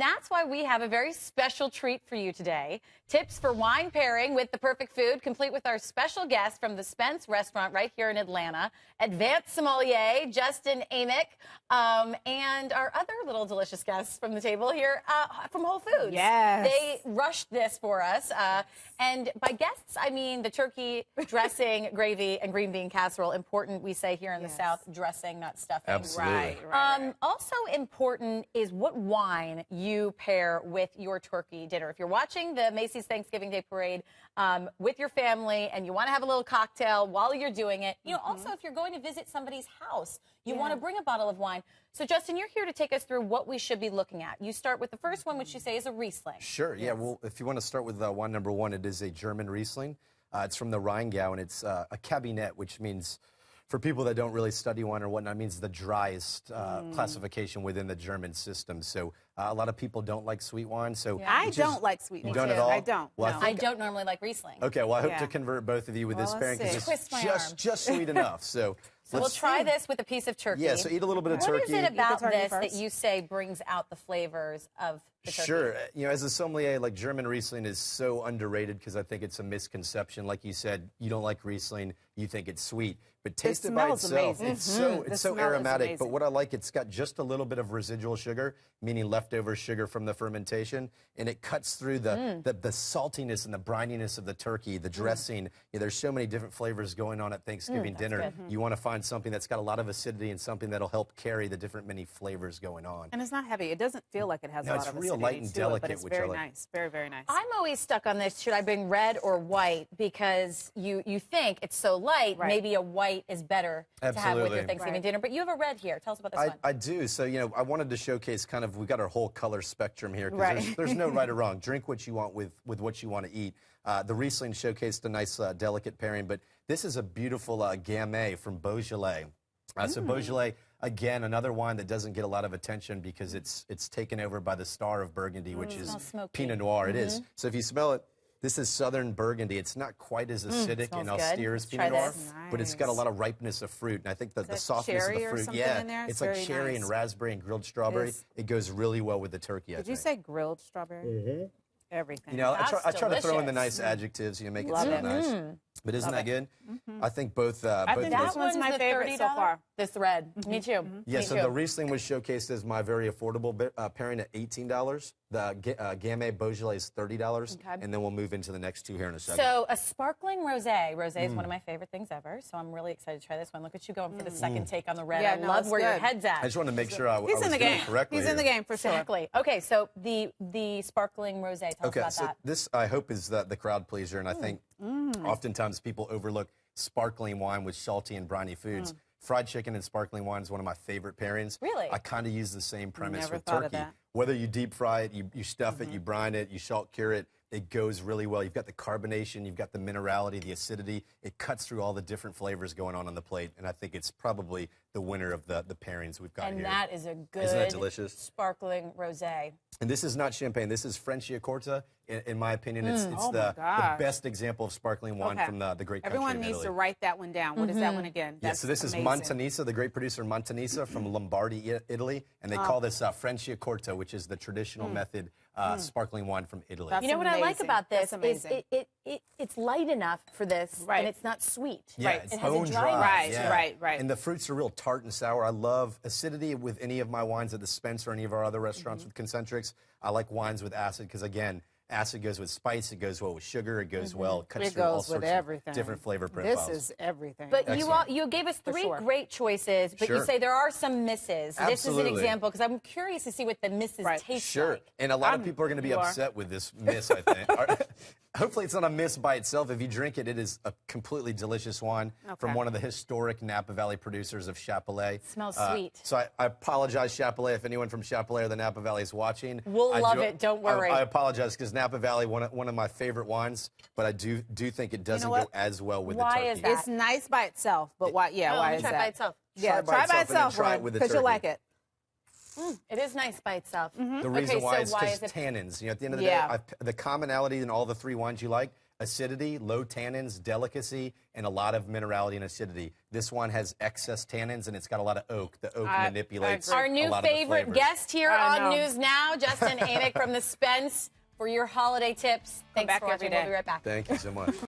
that's why we have a very special treat for you today. Tips for wine pairing with the perfect food, complete with our special guest from the Spence restaurant right here in Atlanta, advanced sommelier Justin Amick, and our other little delicious guests from the table here from Whole Foods. Yes. They rushed this for us. And by guests, I mean the turkey dressing, gravy, and green bean casserole. Important, we say here in the South, dressing, not stuffing. Absolutely. Right. Also important is what wine you pair with your turkey dinner. If you're watching the Macy's Thanksgiving Day Parade with your family and you want to have a little cocktail while you're doing it, you know, also if you're going to visit somebody's house, you want to bring a bottle of wine. So, Justin, you're here to take us through what we should be looking at. You start with the first one, which you say is a Riesling. Sure, yeah. Well, if you want to start with wine number one, it is a German Riesling. It's from the Rheingau, and it's a cabinet, which means, for people that don't really study wine or whatnot, means the driest classification within the German system. So a lot of people don't like sweet wine. So I don't like sweet wine. You don't at all? I don't. Well, no. I don't normally like Riesling. Okay, well, I hope to convert both of you with this pairing because it's just sweet enough. So we'll try this with a piece of turkey. Yeah, so eat a little bit of turkey. What is it about this that you say brings out the flavors of the turkey? Sure. You know, as a sommelier, like German Riesling is so underrated because I think it's a misconception. Like you said, you don't like Riesling, you think it's sweet. But taste it by itself, it's so aromatic. But what I like, it's got just a little bit of residual sugar, meaning leftover sugar from the fermentation, and it cuts through the saltiness and the brininess of the turkey, the dressing. Yeah, there's so many different flavors going on at Thanksgiving dinner. You want to find something that's got a lot of acidity and something that'll help carry the different many flavors going on. And it's not heavy. It doesn't feel like it has a lot of acidity. It's real light and delicate, but it's which very I like. nice. Very, very nice. I'm always stuck on this. Should I bring red or white? Because you think it's so light, maybe a white is better to have with your Thanksgiving dinner. But you have a red here. Tell us about this one. I do. So, you know, I wanted to showcase kind of, we've got our whole color spectrum here. Because there's no right or wrong. Drink what you want with what you want to eat. The Riesling showcased a nice delicate pairing, but this is a beautiful Gamay from Beaujolais. So Beaujolais, again, another wine that doesn't get a lot of attention because it's taken over by the star of Burgundy, which is Pinot Noir. It is. So if you smell it, this is Southern Burgundy. It's not quite as acidic and austere as Pinot Noir, but it's got a lot of ripeness of fruit. And I think that the softness of the fruit, it's like cherry and raspberry and grilled strawberry. It goes really well with the turkey, Did you say grilled strawberry? Everything. You know, I try to throw in the nice adjectives, you know, make it sound nice. But isn't that good? I think both. I think this one's my favorite so far. This red. Me too. Yeah, so the Riesling was showcased as my very affordable pairing at $18. The Gamay Beaujolais is $30. And then we'll move into the next two here in a second. So a sparkling rosé. Rosé is one of my favorite things ever. So I'm really excited to try this one. Look at you going for the second take on the red. I love where your head's at. I just want to make sure I was in the game correctly. He's in the game for sure. Exactly. Okay, so the sparkling rosé. Tell us about that. This I hope is the crowd pleaser, and I think oftentimes people overlook sparkling wine with salty and briny foods. Fried chicken and sparkling wine is one of my favorite pairings. Really? I kind of use the same premise with thought of turkey. that. Whether you deep fry it, you stuff it, you brine it, you salt cure it, it goes really well. You've got the carbonation, you've got the minerality, the acidity. It cuts through all the different flavors going on the plate, and I think it's probably the winner of the pairings we've got here. And that is a good Isn't that delicious? Sparkling rosé. And this is not champagne. This is Franciacorta. In my opinion, it's the best example of sparkling wine from the great country Everyone of needs Italy. to write that one down. What is that one again? Yeah, so this is Montanisa, the great producer Montanisa from Lombardy, Italy, and they call this Franciacorta, which is the traditional method sparkling wine from Italy. You know what I like about this is it's light enough for this, and it's not sweet. Yeah, it it's has bone a dry. Right. And the fruits are real tart and sour. I love acidity with any of my wines at the Spence or any of our other restaurants with concentrics. I like wines with acid because, again, acid goes with spice, it goes well with sugar, it goes well, cuts through all sorts of different flavor profiles. This is everything. But you gave us three great choices, but you say there are some misses. Absolutely. This is an example, because I'm curious to see what the misses taste like. And a lot of people are going to be upset with this miss, I think. Hopefully it's not a miss by itself. If you drink it, it is a completely delicious wine from one of the historic Napa Valley producers of Chapelet. Smells sweet. So I apologize, Chapelet, if anyone from Chapelet or the Napa Valley is watching. We'll love it, don't worry. I apologize, because Napa Valley, one of my favorite wines, but I do think it doesn't go as well with the turkey. Why is that? It's nice by itself, but why is that? Try it by itself. Yeah, try by itself, because you'll like it. It is nice by itself. The reason why is why because is it? tannins. You know, at the end of the day, the commonality in all the 3 wines you like: acidity, low tannins, delicacy, and a lot of minerality and acidity. This one has excess tannins, and it's got a lot of oak. The oak manipulates Our new a lot favorite of the flavors. guest here on News Now, Justin Amick from the Spence, for your holiday tips. Thanks back for watching. every day. We'll be right back. Thank you so much.